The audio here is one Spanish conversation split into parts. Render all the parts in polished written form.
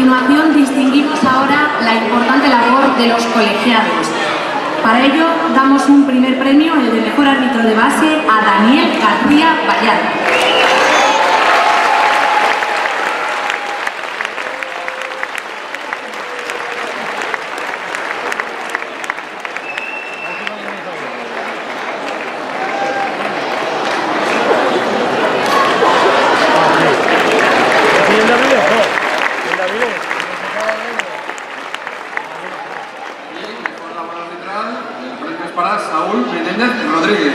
continuación distinguimos ahora la importante labor de los colegiados. Para ello damos un primer premio, el de mejor árbitro de base, a Daniel García Vallar. Para Saúl Menéndez Rodríguez.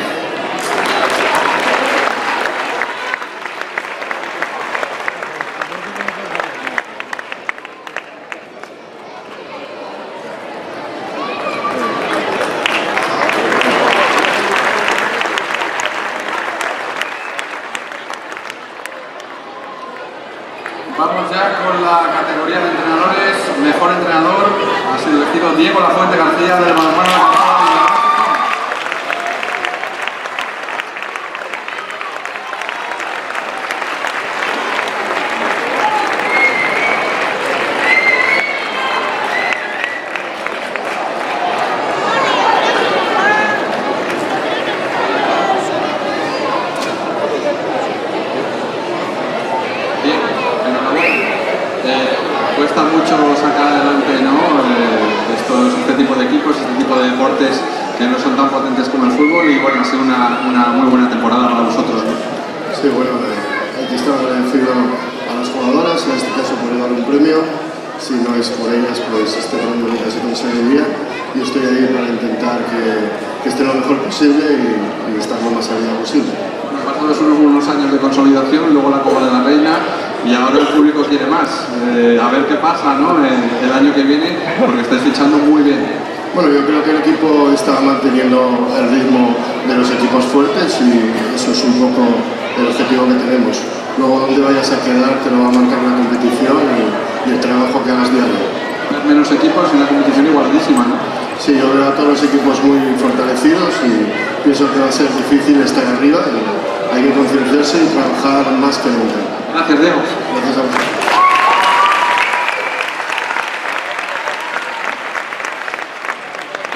Vamos ya con la categoría de entrenadores. Mejor entrenador ha sido elegido Diego Lafuente García del balonmano. Cuesta mucho sacar adelante, ¿no? Este tipo de equipos, este tipo de deportes que no son tan potentes como el fútbol, y bueno, ha sido una muy buena temporada para vosotros, ¿no? Sí, bueno, hay que estar agradecido a las jugadoras, en este caso por dar un premio. Si no es por ellas, pues este premio nunca se conseguiría, y estoy ahí para intentar que esté lo mejor posible y estar lo más arriba posible. Pasados unos años de consolidación, luego la Copa de la Reina, y ahora el público quiere más. A ver qué pasa, ¿no? El año que viene, porque estáis fichando muy bien. Bueno, yo creo que el equipo está manteniendo el ritmo de los equipos fuertes, y eso es un poco el objetivo que tenemos. Luego, donde vayas a quedar te lo va a marcar la competición y el trabajo que hagas diario. Menos equipos en la competición igualdísima, ¿no? Sí, yo veo a todos los equipos muy fortalecidos y pienso que va a ser difícil estar arriba. Hay que concienciarse y trabajar más que nunca. Gracias, Diego. Gracias a vosotros.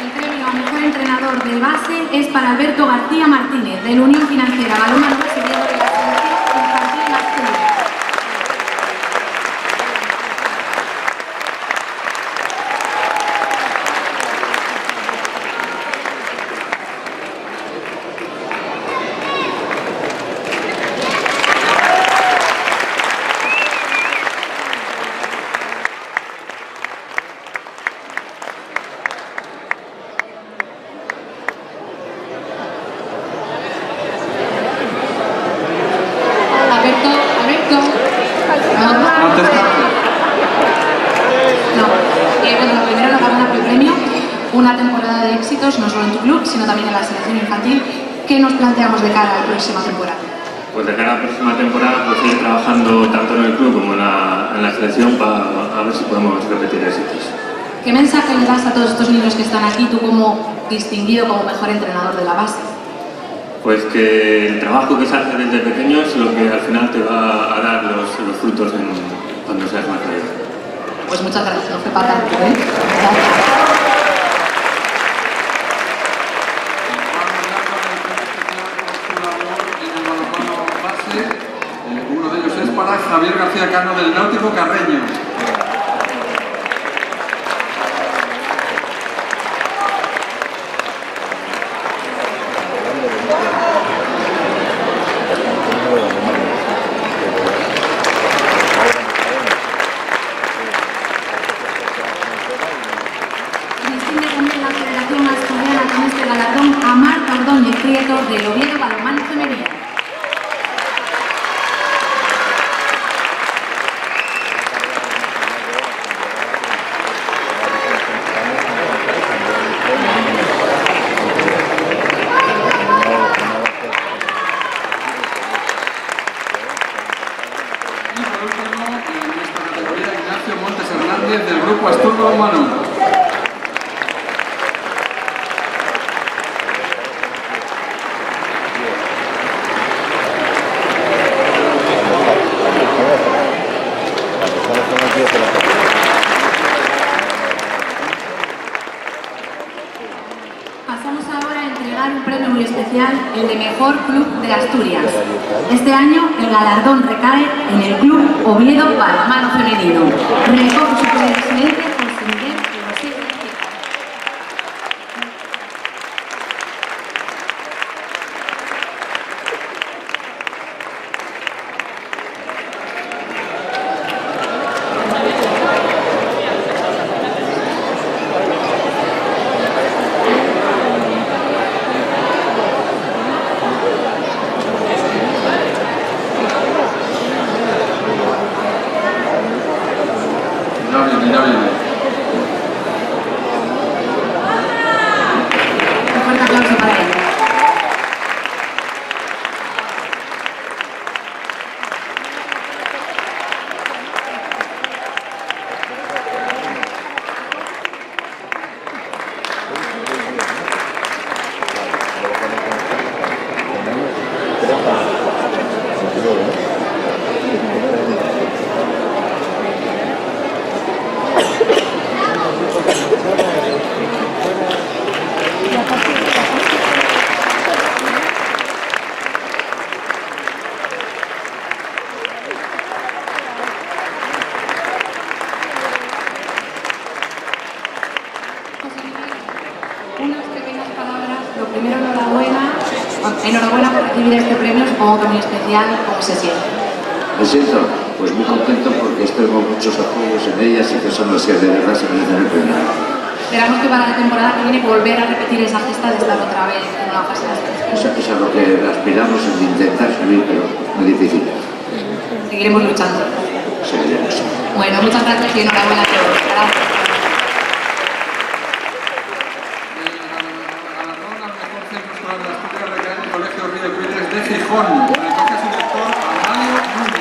El premio a mejor entrenador de base es para Alberto García Martínez, de la Unión Financiera Balonmano Seguidor de la Selección Infantil Masculina. Una temporada de éxitos, no solo en tu club, sino también en la selección infantil. ¿Qué nos planteamos de cara a la próxima temporada? Pues de cara a la próxima temporada, pues seguir trabajando tanto en el club como en la selección para ver si podemos repetir éxitos. ¿Qué mensaje le das a todos estos niños que están aquí, tú como distinguido como mejor entrenador de la base? Pues que el trabajo que se hace desde pequeño es lo que al final te va a dar los frutos cuando seas más mayor. Pues muchas gracias, no fue para tanto, ¿eh? Gracias. Uno de ellos es para Javier García Cano del Náutico Carreño. Distingue también la Federación Asturiana con este galardón a Marta Ordóñez Prieto del Oviedo Balonmano Femenino. Del grupo Asturgo Humano. Pasamos ahora a entregar un premio muy especial, el de Mejor Club de Asturias. Este año el galardón recae en el Club Oviedo Balonmano Femenino. Recoge su presidente José Miguel y José García. Ya viene. Un fuerte aplauso para él. Unas pequeñas palabras. Lo primero, enhorabuena por recibir este premio, supongo que muy especial. ¿Cómo se siente? Me siento pues muy contento porque tengo muchos apoyos en ellas y que son las que de verdad se merecen el premio. Esperamos que para la temporada que viene volver a repetir esa gesta de estar otra vez en una fase de ascenso. Eso es a lo que aspiramos, en intentar subir, pero muy difícil. Seguiremos luchando. Seguiremos. Bueno, muchas gracias y enhorabuena a todos. Gracias. El galardón al mejor centro escolar de Asturias recae en el Colegio Río Cruiles de Gijón. Recoge su director, Armario Núñez.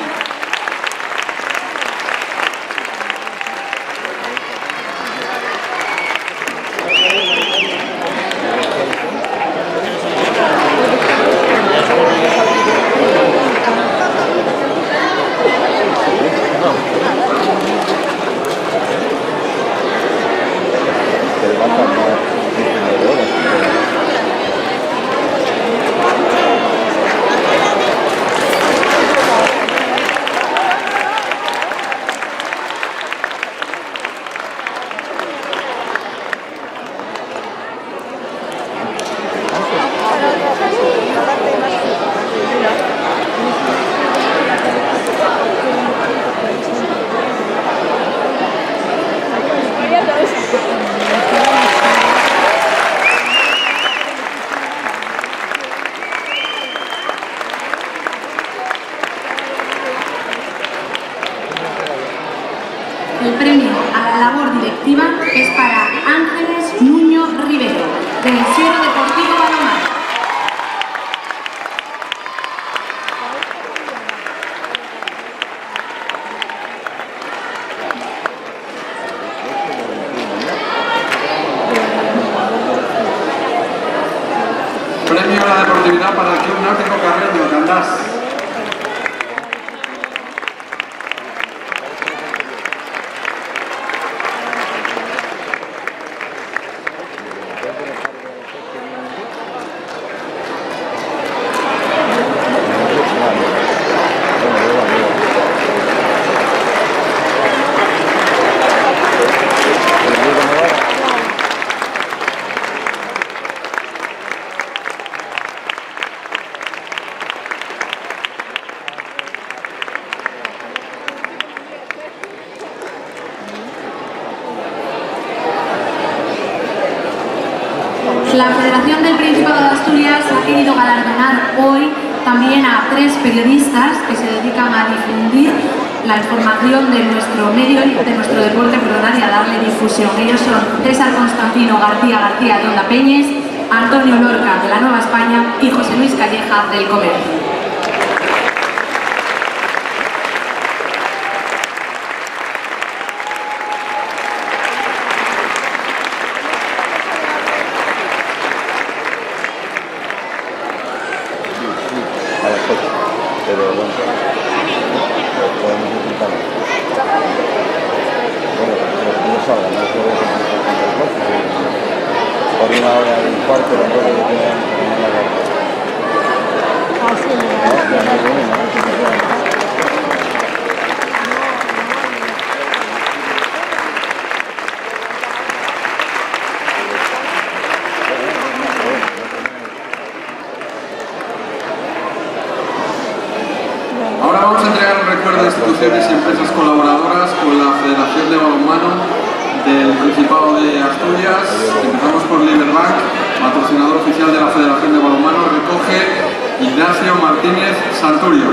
El premio a la labor directiva es para Ángeles Nuño Rivero, del Siero Deportivo Balonmano. Premio a la deportividad para el Club Náutico Carreño, Candás. La Federación del Principado de Asturias ha querido galardonar hoy también a 3 periodistas que se dedican a difundir la información de nuestro medio y de nuestro deporte, y a darle difusión. Ellos son César Constantino García de Onda Peñes, Antonio Lorca de La Nueva España y José Luis Calleja del Comercio. Pero bueno, podemos intentarlo. Bueno, no salga, no es lo que por 1 hora y 1/4 lo puedo tener en la guerra. Ahora vamos a entregar un recuerdo de instituciones y empresas colaboradoras con la Federación de Balonmano del Principado de Asturias. Empezamos por Liberbank, patrocinador oficial de la Federación de Balonmano. Recoge Ignacio Martínez Santurio.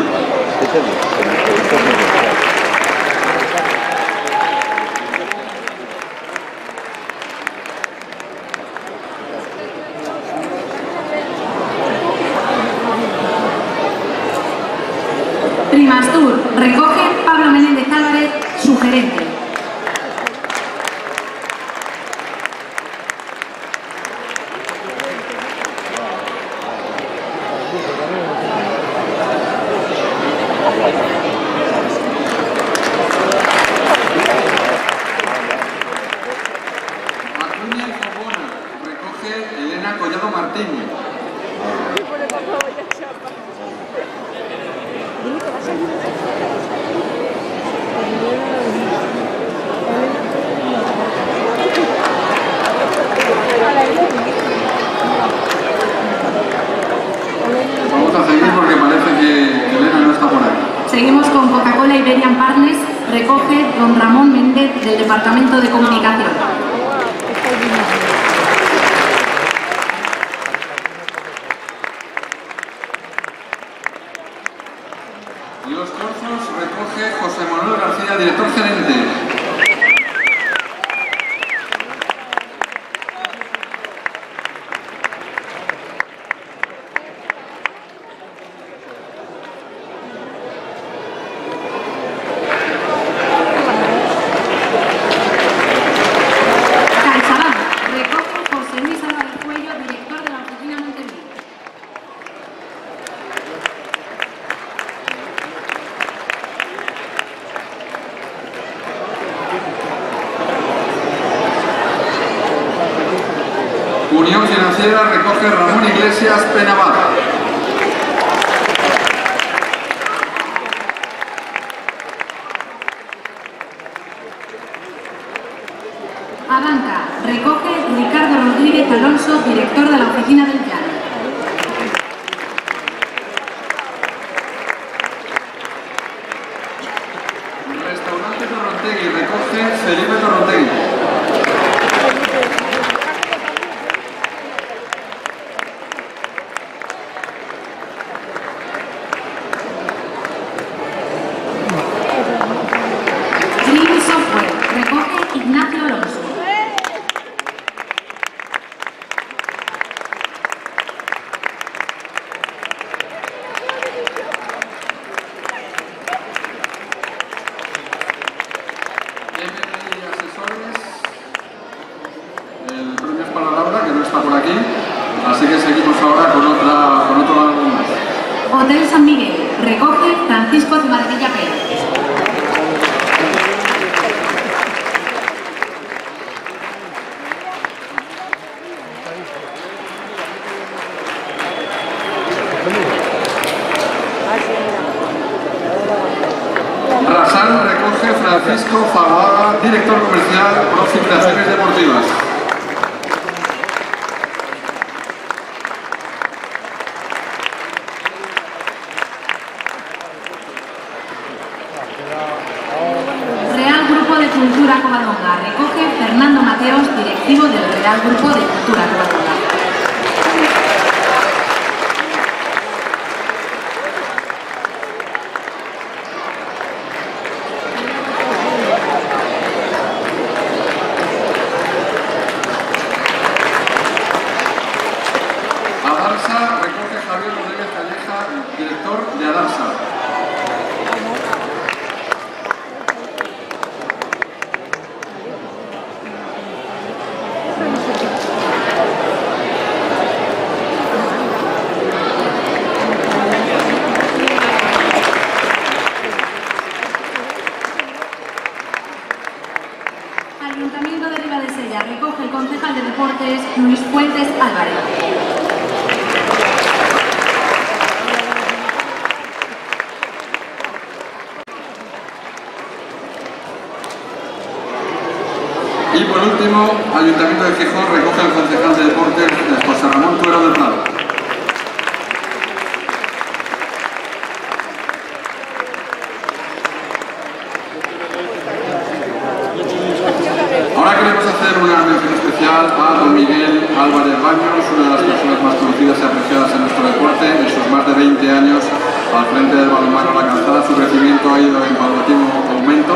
Primastur, recoge Pablo Menéndez Álvarez, su gerente. Acuña y Fogona, recoge Elena Collado Martínez. Vamos a seguir porque parece que Elena no está por ahí. Seguimos con Coca-Cola Iberian Partners, recoge don Ramón Méndez del Departamento de Comunicación. Y los Corzos recoge José Manuel García, director gerente. CaixaBank, recoge José Luis Álvarez Cuello, director de la oficina Montevideo. Unión Financiera recoge Ramón Iglesias Penavat. Avanca, recoge Ricardo Rodríguez Alonso, director de la oficina del Llano. Restaurante Torrontegui recoge Felipe Torrontegui. Green Software, recoge Ignacio Alonso. MI Asesores. El premio es para Laura, que no está por aquí. Así que seguimos ahora con otro álbum más. Hotel San Miguel, recoge Francisco Cimadevilla Pérez. Rasan recoge Francisco Faguaga, director comercial, Profitaciones Deportivas. Real Grupo de Cultura Covadonga, recoge Fernando Mateos, directivo del Real Grupo de Cultura Covadonga. Adarsa recoge Javier Rodríguez Calleja, director de Adarsa. Ayuntamiento de Ribadesella, recoge el concejal de Deportes Luis Fuentes. Ayuntamiento de Gijón recoge al concejal de Deportes, José Ramón Tuero del Prado. Ahora queremos hacer una mención especial a don Miguel Álvarez Baños, una de las personas más conocidas y apreciadas en nuestro deporte. En sus más de 20 años al frente del balonmano La Calzada, su crecimiento ha ido en paulatino aumento,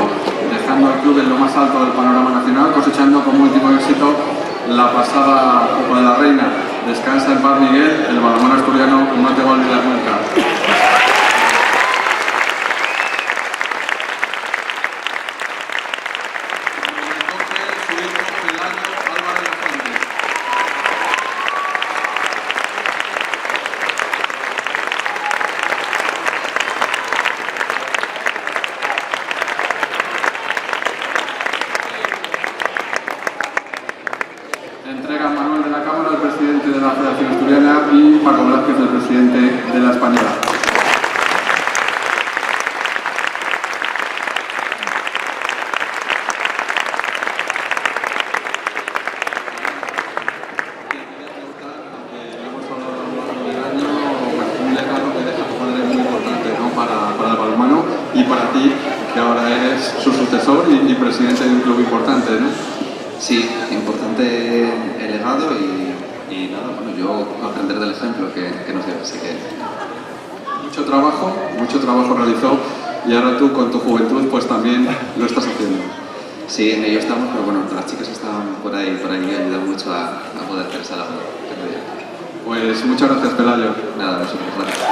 dejando al club en lo más alto del panorama nacional, cosechando como último éxito la pasada Copa de la Reina. Descansa en paz, Miguel, el balonmano asturiano no te va a olvidar nunca. Entrega Manuel de la Cámara, el presidente de la Federación Asturiana, y Paco Blázquez, el presidente de la Española. Un legado que deja tu padre muy importante, ¿no? para el balonmano y para ti, que ahora eres su sucesor y presidente de un club importante, ¿no? Sí, importante el legado y nada, bueno, yo aprender del ejemplo que nos dio, así que... Mucho trabajo realizó y ahora tú con tu juventud pues también lo estás haciendo. Sí, en ello estamos, pero bueno, las chicas estaban por ahí me ayudan mucho a poder hacer esa labor. Pues muchas gracias, Pelayo. Nada, nosotros, gracias.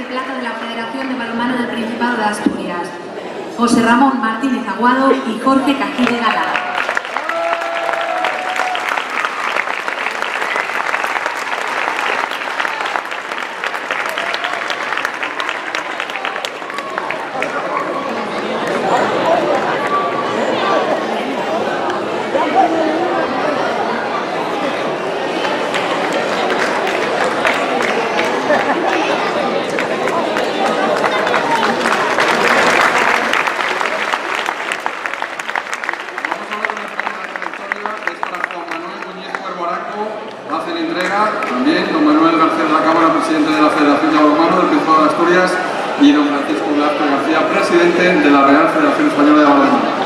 De la Federación de Balonmano del Principado de Asturias, José Ramón Martínez Aguado y Jorge Cajide Gala. Hacen entrega también don Manuel García de la Cámara, presidente de la Federación de Balonmano del Principado de Asturias, y don Francisco Velázquez García, presidente de la Real Federación Española de Balonmano.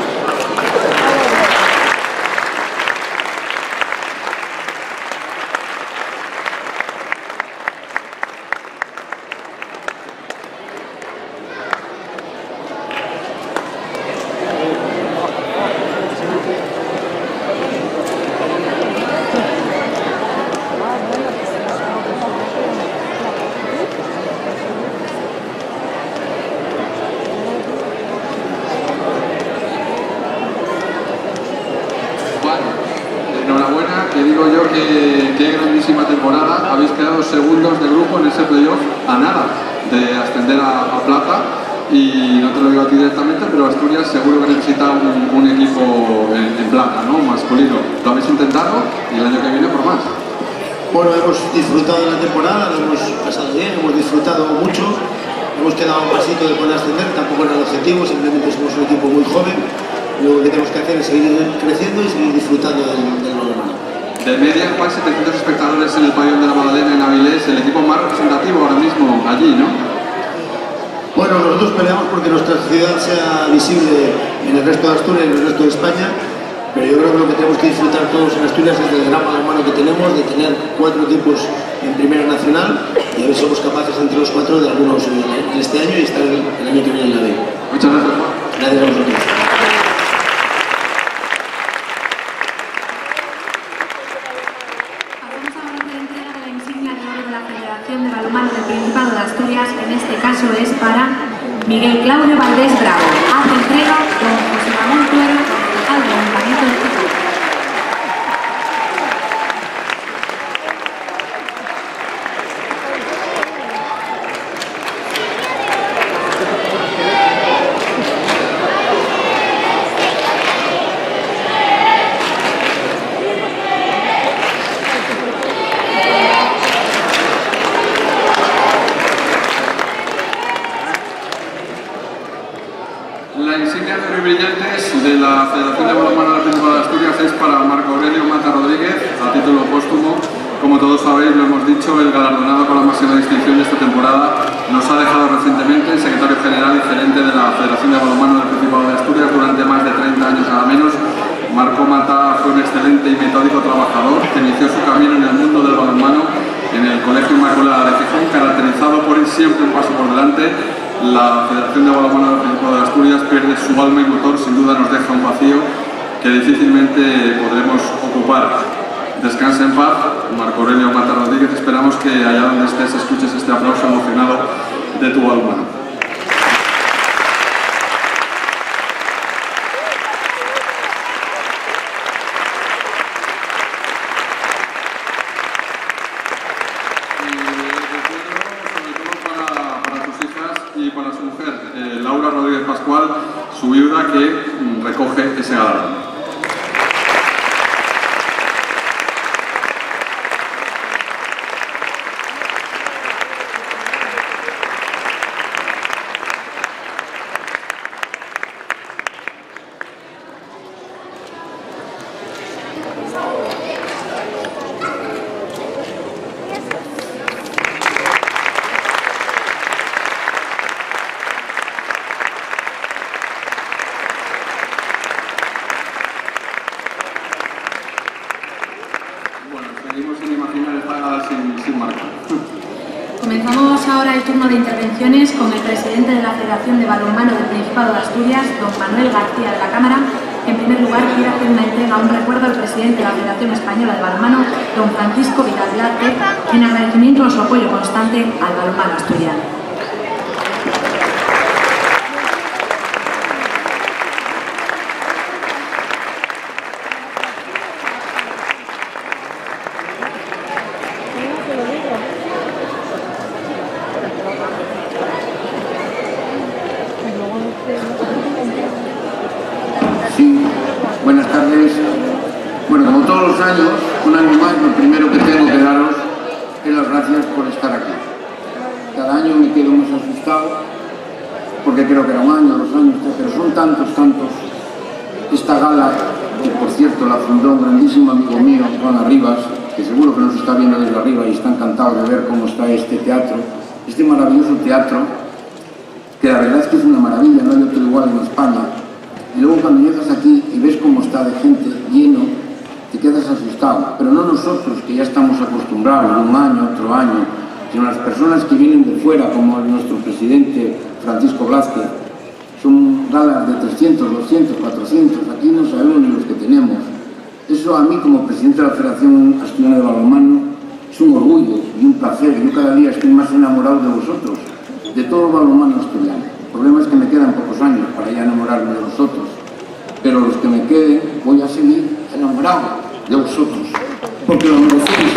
Enhorabuena, que digo yo que qué grandísima temporada. Habéis quedado segundos de grupo en ese playoff, a nada de ascender a plata, y no te lo digo a ti directamente, pero Asturias seguro que necesita un equipo en plata, ¿no? Masculino. Lo habéis intentado y el año que viene por más. Bueno, hemos disfrutado de la temporada, lo hemos pasado bien, hemos disfrutado mucho, hemos quedado a un pasito de poder ascender, tampoco era el objetivo, simplemente somos un equipo muy joven. Lo que tenemos que hacer es seguir creciendo y seguir disfrutando del balonmano. De media, Juan, 700 espectadores en el pabellón de la Magdalena en Avilés, el equipo más representativo ahora mismo allí, ¿no? Bueno, nosotros peleamos porque nuestra ciudad sea visible en el resto de Asturias y en el resto de España, pero yo creo que lo que tenemos que disfrutar todos en Asturias es del gran balonmano que tenemos, de tener 4 equipos en Primera Nacional, y a ver si somos capaces entre los 4 de algunos en este año y estar el año que viene en la B. Muchas gracias, Juan. Gracias a vosotros. De balonmano del Principado de Asturias, en este caso es para Miguel Claudio Valdés Bravo. Hace entrega con José Ramón Tuero, concejal del Ayuntamiento de Gijón. premio de brillantes de la Federación de Balonmano del Principado de Asturias es para Marco Aurelio Mata Rodríguez, a título póstumo. Como todos sabéis, lo hemos dicho, el galardonado con la máxima distinción de esta temporada nos ha dejado recientemente secretario general y gerente de la Federación de Balonmano del Principado de Asturias durante más de 30 años nada menos. Marco Mata fue un excelente y metódico trabajador que inició su camino en el mundo del balonmano en el Colegio Inmaculada de Gijón, caracterizado por ir siempre un paso por delante. La Federación de Balonmano del Principado de Asturias pierde su alma y motor, sin duda nos deja un vacío que difícilmente podremos ocupar. Descansa en paz, Marco Aurelio Mata Rodríguez. Esperamos que allá donde estés escuches este aplauso emocionado de tu balonmano. Laura Rodríguez Pascual, su viuda, que recoge ese galardón. Seguimos sin imaginar esta gala sin Marco. Comenzamos ahora el turno de intervenciones con el presidente de la Federación de Balonmano del Principado de Asturias, don Manuel García de la Cámara. En primer lugar, quiere hacer una entrega, un recuerdo al presidente de la Federación Española de Balonmano, don Francisco Vidal Blázquez, en agradecimiento a su apoyo constante al balonmano asturiano. Sí, buenas tardes. Bueno, como todos los años, un año más, lo primero que tengo que daros es las gracias por estar aquí. Cada año me quedo más asustado, porque creo que era un año, 2 años, pero son tantos. Esta gala, que por cierto la fundó un grandísimo amigo mío, Juan Arribas, que seguro que nos está viendo desde arriba y está encantado de ver cómo está este teatro, este maravilloso teatro, que la verdad es que es una maravilla, no hay otro igual en España. Y luego cuando llegas aquí y ves cómo está de gente lleno, te quedas asustado. Pero no nosotros, que ya estamos acostumbrados, un año, otro año, sino las personas que vienen de fuera, como nuestro presidente Francisco Blázquez. Son galas de 300, 200, 400, aquí no sabemos ni los que tenemos. Eso a mí, como presidente de la Federación Asturiana de Balonmano, es un orgullo y un placer. Yo cada día estoy más enamorado de vosotros, de todo el balonmano asturiano. El problema es que me quedan pocos años para ya enamorarme de vosotros, pero los que me queden voy a seguir enamorado de vosotros, porque lo merecéis.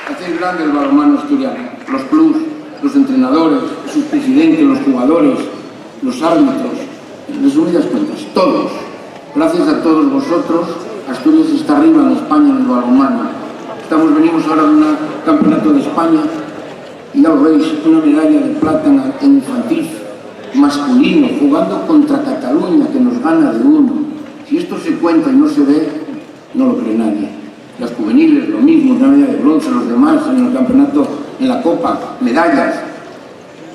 Hacéis grande el balonmano asturiano, los clubs, los entrenadores, sus presidentes, los jugadores, los árbitros, en resumidas cuentas, todos. Gracias a todos vosotros, Asturias está arriba en España en el balonmano. Venimos ahora de un campeonato de España y ya lo veis, una medalla de plata en infantil masculino, jugando contra Cataluña, que nos gana de 1. Si esto se cuenta y no se ve, no lo cree nadie. Las juveniles, lo mismo, una medalla de bronce, los demás en el campeonato, en la Copa, medallas.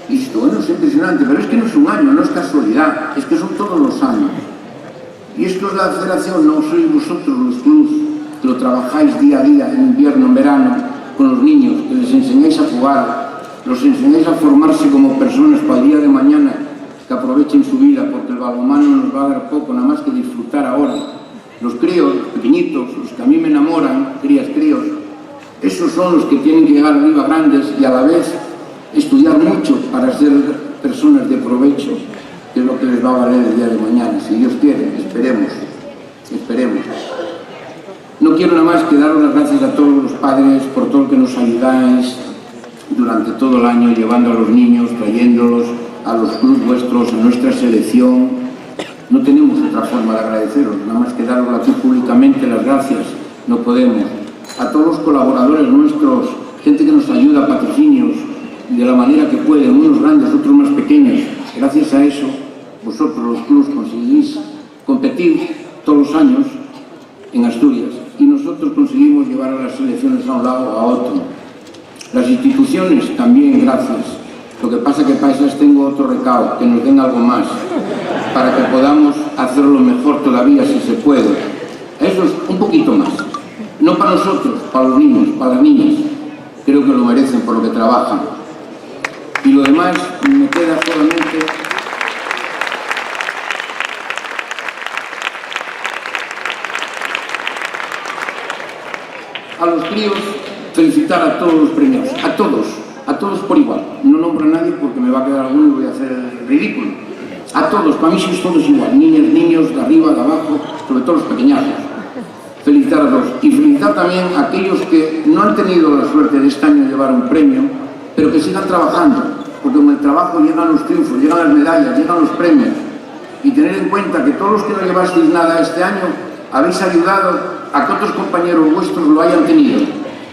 Y esto, bueno, es impresionante, pero es que no es un año, no es casualidad, es que son todos los años. Y esto es la federación, no sois vosotros los clubs, que lo trabajáis día a día, en invierno, en verano, con los niños, que les enseñáis a jugar, los enseñáis a formarse como personas para el día de mañana, que aprovechen su vida, porque el balonmano nos va a dar poco, nada más que disfrutar ahora. Los críos, pequeñitos, los que a mí me enamoran, críos, esos son los que tienen que llegar arriba grandes y a la vez estudiar mucho para ser personas de provecho, que es lo que les va a valer el día de mañana. Si Dios quiere, esperemos. No quiero nada más que daros las gracias a todos los padres por todo lo que nos ayudáis durante todo el año, llevando a los niños, trayéndolos a los clubes vuestros, a nuestra selección. No tenemos otra forma de agradeceros, nada más que daros aquí públicamente las gracias. No podemos. a todos los colaboradores nuestros, gente que nos ayuda, patrocinios, de la manera que pueden, unos grandes, otros más pequeños. Gracias a eso, vosotros los clubes conseguís competir todos los años en Asturias y nosotros conseguimos llevar a las selecciones a un lado o a otro. Las instituciones también, gracias. Lo que pasa es que para esas tengo otro recado, que nos den algo más, para que podamos hacerlo mejor todavía si se puede. Eso es un poquito más. No para nosotros, para los niños, para las niñas. Creo que lo merecen por lo que trabajan. Y lo demás me queda solamente a los críos felicitar a todos los premiados, a todos por igual. No nombro a nadie porque me va a quedar alguno y voy a hacer el ridículo. A todos, para mí sois todos igual, niñas, niños, de arriba, de abajo, sobre todo los pequeñazos. Felicitar a todos y felicitar también a aquellos que no han tenido la suerte de este año llevar un premio, pero que sigan trabajando, porque con el trabajo llegan los triunfos, llegan las medallas, llegan los premios. Y tener en cuenta que todos los que no llevasteis nada este año habéis ayudado a que otros compañeros vuestros lo hayan tenido,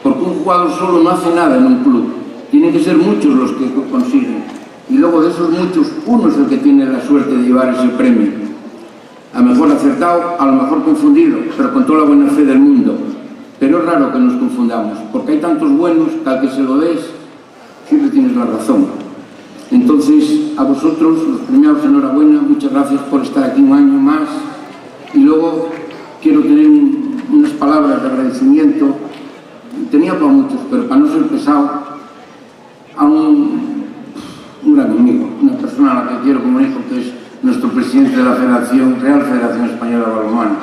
porque un jugador solo no hace nada en un club, tienen que ser muchos los que consiguen, y luego de esos muchos, uno es el que tiene la suerte de llevar ese premio. A lo mejor acertado, a lo mejor confundido, pero con toda la buena fe del mundo. Pero es raro que nos confundamos, porque hay tantos buenos que al que se lo des, siempre tienes la razón. Entonces, a vosotros, los premiados, enhorabuena, muchas gracias por estar aquí un año más. Y luego quiero tener unas palabras de agradecimiento. Tenía para muchos, pero para no ser pesado, a un gran amigo, una persona a la que quiero como hijo, que es nuestro presidente de la Real Federación Española de Balonmano.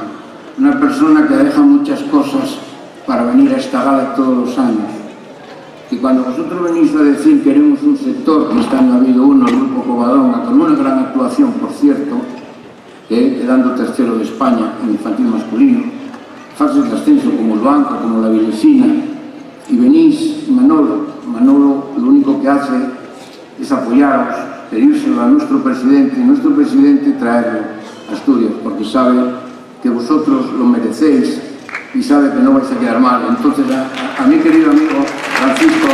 Una persona que deja muchas cosas para venir a esta gala todos los años. Y cuando vosotros venís a decir queremos un sector, que este año ha habido uno, el Grupo Covadonga, con una gran actuación, por cierto, quedando tercero de España en infantil masculino, fases de ascenso como el Banco, como la Vilesina, y venís, Manolo lo único que hace es apoyaros, pedírselo a nuestro presidente, y nuestro presidente traerlo a Asturias, porque sabe que vosotros lo merecéis y sabe que no vais a quedar mal. Entonces, a mi querido amigo Francisco,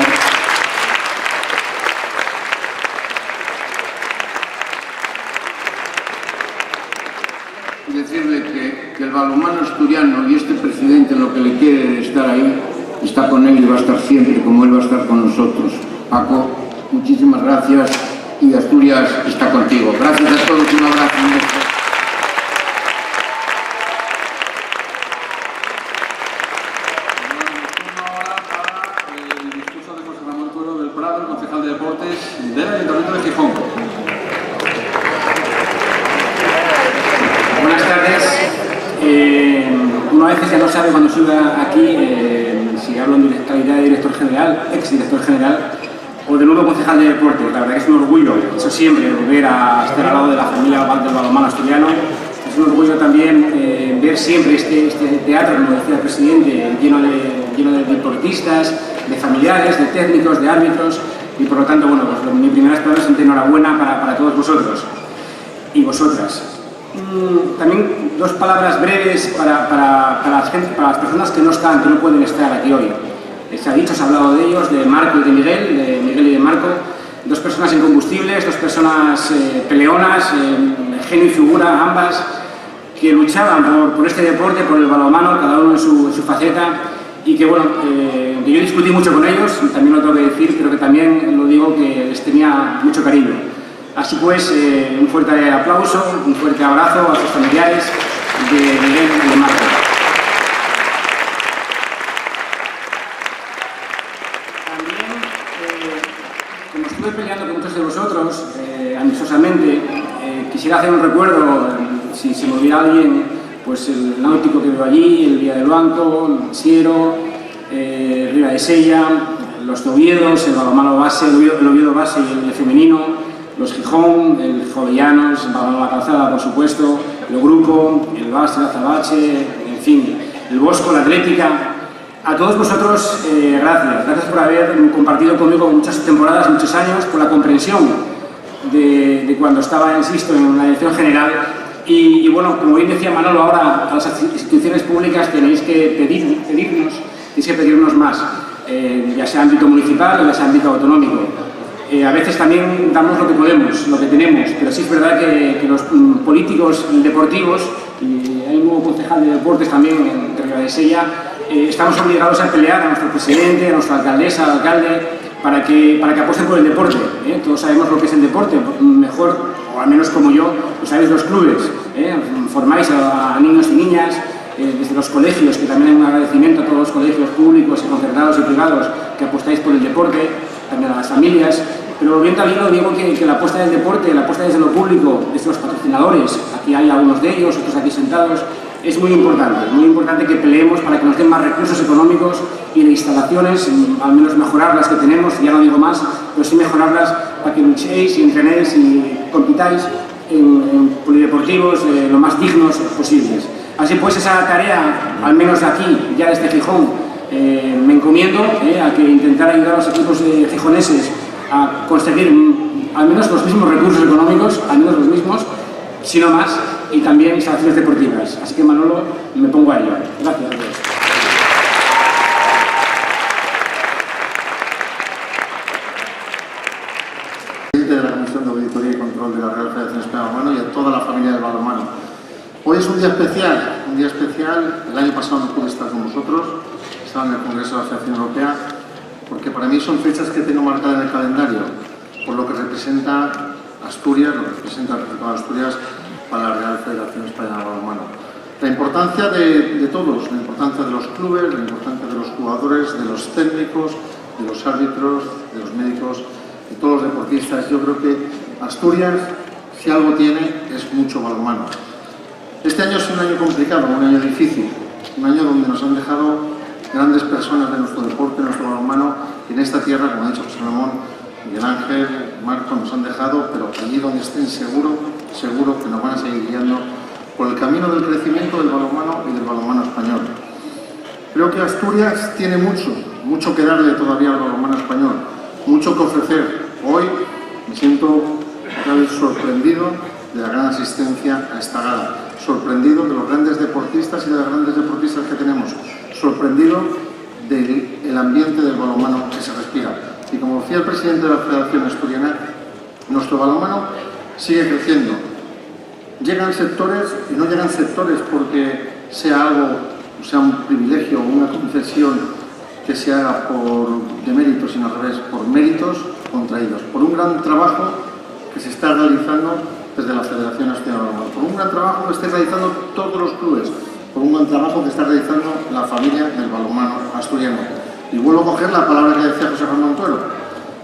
decirle que el balonmano asturiano y este presidente lo que le quiere estar ahí, está con él y va a estar siempre, como él va a estar con nosotros. Paco, muchísimas gracias y Asturias está contigo. Gracias a todos, un abrazo. El discurso de José Ramón Tuero del Prado, concejal de Deportes del Ayuntamiento de Gijón. Buenas tardes. Uno a veces ya no sabe cuando sube aquí si hablo en calidad de director general, ex-director general, o de nuevo concejal de deporte. La verdad que es un orgullo, eso siempre, volver a estar al lado de la familia del balonmano asturiano. Es un orgullo también ver siempre este teatro, como decía el presidente, lleno de deportistas, de familiares, de técnicos, de árbitros, y por lo tanto, bueno, pues mi primera palabra es de enhorabuena para todos vosotros y vosotras. También dos palabras breves para las personas que no están, que no pueden estar aquí hoy. Se ha dicho, se ha hablado de ellos, de Marco y de Miguel y de Marco, dos personas incombustibles, dos personas peleonas, genio y figura, ambas, que luchaban por este deporte, por el balonmano, cada uno en su faceta, y que bueno, que yo discutí mucho con ellos, también lo tengo que decir, pero que también lo digo que les tenía mucho cariño. Así pues, un fuerte aplauso, un fuerte abrazo a sus familiares de Miguel y de Marco. Como estuve peleando con muchos de vosotros, amistosamente, quisiera hacer un recuerdo, si se me olvida alguien, pues el náutico que veo allí, el Villa del Banco, el Siero, Riva de Sella, los Oviedos, el balonmano base, el Oviedo base y el femenino, los Gijón, el Jovellanos, la Calzada, por supuesto, el Grupo, el Base, el Azabache, en fin, el Bosco, la Atlética. A todos vosotros, gracias por haber compartido conmigo muchas temporadas, muchos años, por la comprensión de cuando estaba, insisto, en la dirección general. Y bueno, como bien decía Manolo, ahora a las instituciones públicas tenéis que pedirnos tienes que pedirnos más, ya sea ámbito municipal o ya sea ámbito autonómico. A veces también damos lo que podemos, lo que tenemos, pero sí es verdad que los políticos deportivos, y hay un nuevo concejal de deportes también en Ribadesella, estamos obligados a pelear a nuestro presidente, a nuestra alcaldesa, al alcalde, para que apuesten por el deporte. Todos sabemos lo que es el deporte, mejor, o al menos como yo, lo sabéis los clubes. Formáis a niños y niñas, desde los colegios, que también hay un agradecimiento a todos los colegios públicos y concertados y privados que apostáis por el deporte, también a las familias. Pero volviendo al hilo, digo que la apuesta del deporte, la apuesta desde lo público, desde los patrocinadores, aquí hay algunos de ellos, otros aquí sentados, es muy importante que peleemos para que nos den más recursos económicos y de instalaciones, al menos mejorar las que tenemos, ya no digo más, pero sí mejorarlas para que luchéis y entrenéis y compitáis en polideportivos lo más dignos posibles. Así pues, esa tarea, al menos de aquí, ya desde Gijón, me encomiendo a que intentar ayudar a los equipos gijoneses a conseguir al menos los mismos recursos económicos, al menos los mismos, si no más, y también instalaciones deportivas. Así que, Manolo, me pongo a ello. Gracias a todos. Presidente de la Comisión de Auditoría y Control de la Real Federación Española de Balonmano y a toda la familia del balonmano. Hoy es un día especial. El año pasado no pude estar con vosotros, estaba en el Congreso de la Federación Europea, porque para mí son fechas que tengo marcadas en el calendario, por lo que representa Asturias, lo que representa el Principado de Asturias para la Real Federación Española de Balonmano. La importancia de todos, la importancia de los clubes, la importancia de los jugadores, de los técnicos, de los árbitros, de los médicos, de todos los deportistas. Yo creo que Asturias, si algo tiene, es mucho balonmano. Este año es un año complicado, un año difícil, un año donde nos han dejado grandes personas de nuestro deporte, de nuestro balonmano, y en esta tierra, como ha dicho José Ramón, Miguel Ángel, Marco, nos han dejado, pero allí donde estén seguro que nos van a seguir guiando por el camino del crecimiento del balonmano y del balonmano español. Creo que Asturias tiene mucho que darle todavía al balonmano español, mucho que ofrecer. Hoy me siento otra vez sorprendido de la gran asistencia a esta gala, sorprendido de los grandes deportistas y de las grandes deportistas que tenemos, sorprendido del ambiente del balonmano que se respira. Y como decía el presidente de la Federación Asturiana, nuestro balonmano sigue creciendo. Llegan sectores, y no llegan sectores porque sea algo, sea un privilegio o una concesión que se haga de méritos, sino al revés, por méritos contraídos, por un gran trabajo que se está realizando desde la Federación Asturiana de Balonmano, por un gran trabajo que estén realizando todos los clubes, por un gran trabajo que está realizando la familia del balonmano asturiano. Y vuelvo a coger la palabra que decía José Ramón Tuero.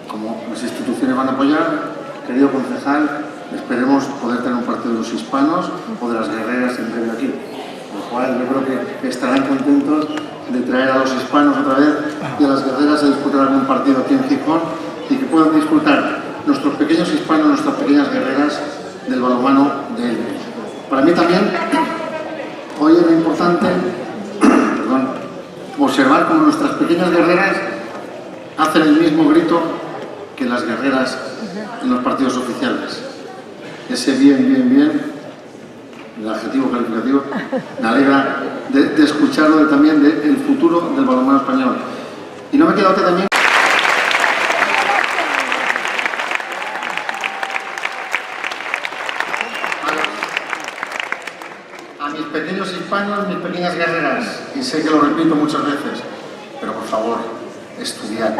Como las instituciones van a apoyar, querido concejal, esperemos poder tener un partido de los hispanos o de las guerreras en breve aquí. Por lo cual yo creo que estarán contentos de traer a los hispanos otra vez y a las guerreras a disputar algún partido aquí en Gijón y que puedan disfrutar nuestros pequeños hispanos, nuestras pequeñas guerreras del balonmano de ellos. Para mí también hoy es importante observar cómo nuestras pequeñas guerreras hacen el mismo grito que las guerreras en los partidos oficiales. Ese bien, el adjetivo calificativo, me alegra de escucharlo también del futuro del balonmano español. Y no me queda otra también. A mis pequeños hispanos, mis pequeñas guerreras, y sé que lo repito muchas veces, pero por favor, estudiad.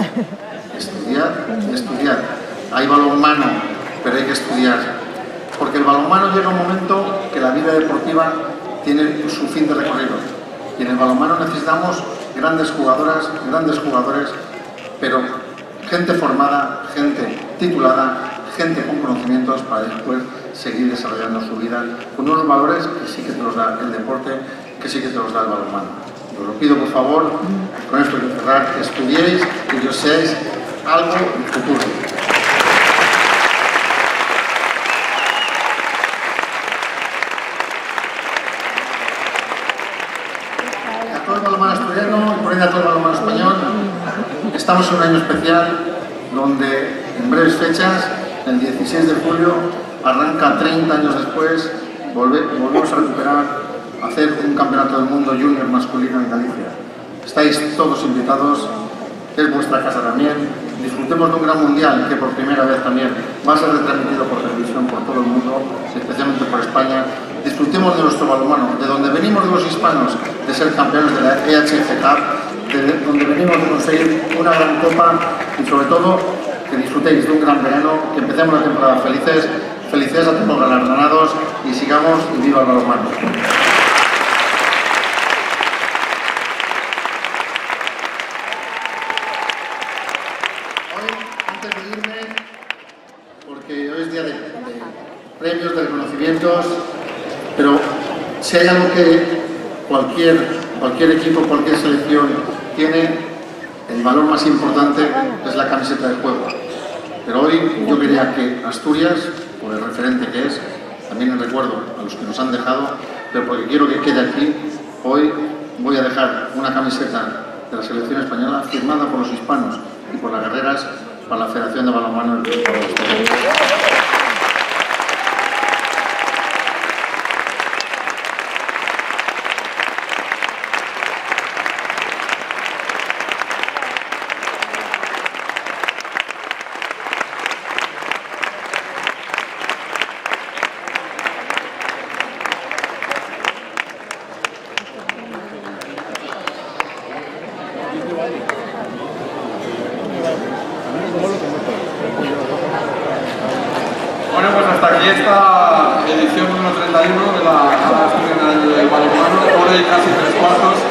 Hay balonmano, pero hay que estudiar. Porque el balonmano llega un momento que la vida deportiva tiene su fin de recorrido. Y en el balonmano necesitamos grandes jugadoras, grandes jugadores, pero gente formada, gente titulada, gente con conocimientos para después seguir desarrollando su vida con unos valores que sí que te los da el deporte, que sí que te los da el balonmano. Os lo pido por favor, con esto quiero cerrar, que estudiéis y que os seáis algo en el futuro. A todo el balonmano asturiano y por ende a todo el balonmano español, estamos en un año especial donde en breves fechas, el 16 de julio, arranca 30 años después, volvemos a recuperar, hacer un campeonato del mundo junior masculino en Galicia. estáis todos invitados, es vuestra casa también. Disfrutemos de un gran mundial que por primera vez también va a ser retransmitido por televisión por todo el mundo, especialmente por España. Disfrutemos de nuestro balonmano, de donde venimos de los hispanos, de ser campeones de la EHF Cup, de donde venimos de conseguir una gran copa y sobre todo que disfrutéis de un gran verano, que empecemos la temporada felices. Felicidades a todos los galardonados y sigamos y viva el balonmano. Hoy, antes de irme, porque hoy es día de premios, de reconocimientos, pero si hay algo que cualquier equipo, cualquier selección tiene, el valor más importante es la camiseta de juego. Pero hoy yo quería que Asturias, por el referente que es, también en recuerdo a los que nos han dejado, pero porque quiero que quede aquí, hoy voy a dejar una camiseta de la selección española firmada por los hispanos y por las guerreras para la Federación de Balonmano del Principado de Asturias. Bueno, pues hasta aquí esta edición número 31 de la Gala Asturiana del Balonmano, hora y casi 3/4.